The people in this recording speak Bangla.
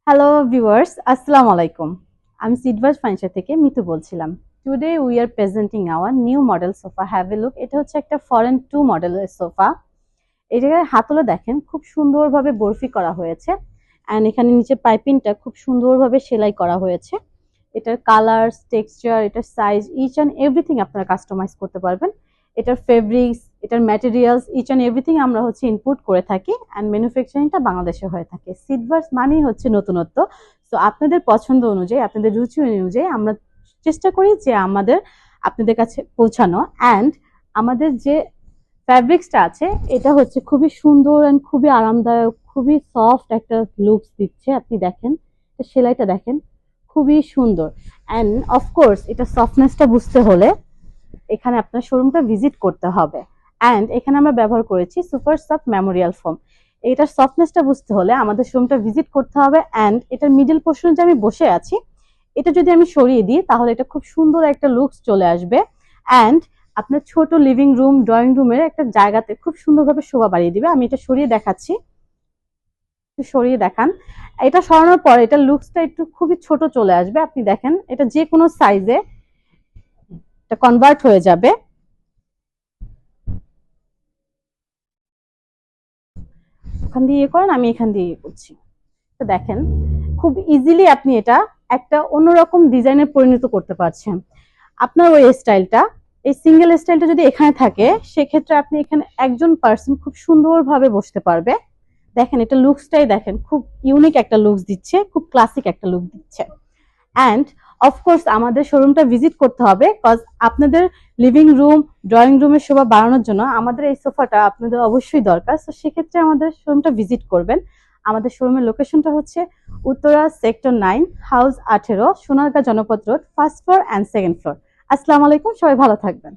হ্যালো ভিউয়ার্স, আসসালামু আলাইকুম। আমি সিডভার্স ফার্নিচার থেকে মিতু বলছিলাম। Today we are presenting our new model sofa. Have a look. এটা হচ্ছে একটা ফরেন 2 মডেলের সোফা। এই জায়গায় হাতলে দেখেন খুব সুন্দরভাবে বরফি করা হয়েছে। অ্যান্ড এখানে নিচে পাইপিংটা খুব সুন্দরভাবে সেলাই করা হয়েছে। এটার কালার, টেক্সচার, এটার সাইজ, ইচ অ্যান্ড এভরিথিং আপনারা কাস্টমাইজ করতে পারবেন। এটার ফেব্রিক্স, এটার ম্যাটেরিয়ালস, ইচ অ্যান্ড এভরিথিং আমরা ইনপুট করে থাকি অ্যান্ড ম্যানুফ্যাকচারিংটা বাংলাদেশে হয়ে থাকে। সিডভার্স মানেই হচ্ছে নতুনত্ব। সো আপনাদের পছন্দ অনুযায়ী, আপনাদের রুচি অনুযায়ী আমরা চেষ্টা করি যে আপনাদের কাছে পৌঁছানো। অ্যান্ড আমাদের যে ফ্যাব্রিক্সটা আছে এটা হচ্ছে খুবই সুন্দর অ্যান্ড খুবই আরামদায়ক, খুবই সফট একটা লুকস দিচ্ছে। আপনি দেখেন, সেলাইটা দেখেন, খুবই সুন্দর। অ্যান্ড অফকোর্স এটা সফটনেসটা বুঝতে হলে এখানে আপনার শোরুমটা ভিজিট করতে হবে। অ্যান্ড এখানে আমরা ব্যবহার করেছি সুপার সফট মেমোরিয়াল ফোম। এটার সফটনেসটা বুঝতে হলে আমাদের শোরুমটা ভিজিট করতে হবে। অ্যান্ড এটার মিডল পোর্শনে যে আমি বসে আছি, এটা যদি আমি সরিয়ে দিই তাহলে এটা খুব সুন্দর একটা লুকস চলে আসবে। অ্যান্ড আপনার ছোট লিভিং রুম, ড্রয়িং রুমের একটা জায়গাতে খুব সুন্দরভাবে শোভা বাড়িয়ে দিবে। আমি এটা সরিয়ে দেখাচ্ছি, একটু সরিয়ে দেখান। এটা সরানোর পরে এটা লুকসটা একটু খুবই ছোট চলে আসবে। আপনি দেখেন এটা যে কোনো সাইজে এটা কনভার্ট হয়ে যাবে। ওখান দিয়ে ইয়ে করেন, আমি এখান দিয়ে ইয়ে করছি। তো দেখেন খুব ইজিলি আপনি এটা একটা অন্যরকম ডিজাইনে পরিণত করতে পারছেন। আপনার ওই স্টাইলটা, এই সিঙ্গেল স্টাইলটা যদি এখানে থাকে, সেক্ষেত্রে আপনি এখানে একজন পার্সন খুব সুন্দরভাবে বসতে পারবে। দেখেন এটা লুকসটাই দেখেন, খুব ইউনিক একটা লুকস দিচ্ছে, খুব ক্লাসিক একটা লুক দিচ্ছে। অ্যান্ড অফকোর্স আমাদের শোরুমটা ভিজিট করতে হবে, কজ আপনাদের লিভিং রুম, ড্রয়িং রুমের শোভা বাড়ানোর জন্য আমাদের এই সোফাটা আপনাদের অবশ্যই দরকার। তো সেক্ষেত্রে আমাদের শোরুমটা ভিজিট করবেন। আমাদের শোরুমের লোকেশনটা হচ্ছে উত্তরা সেক্টর 9, হাউস 18, সোনারগাঁ জনপদ road, first floor and second floor. আসসালামু আলাইকুম, সবাই ভালো থাকবেন।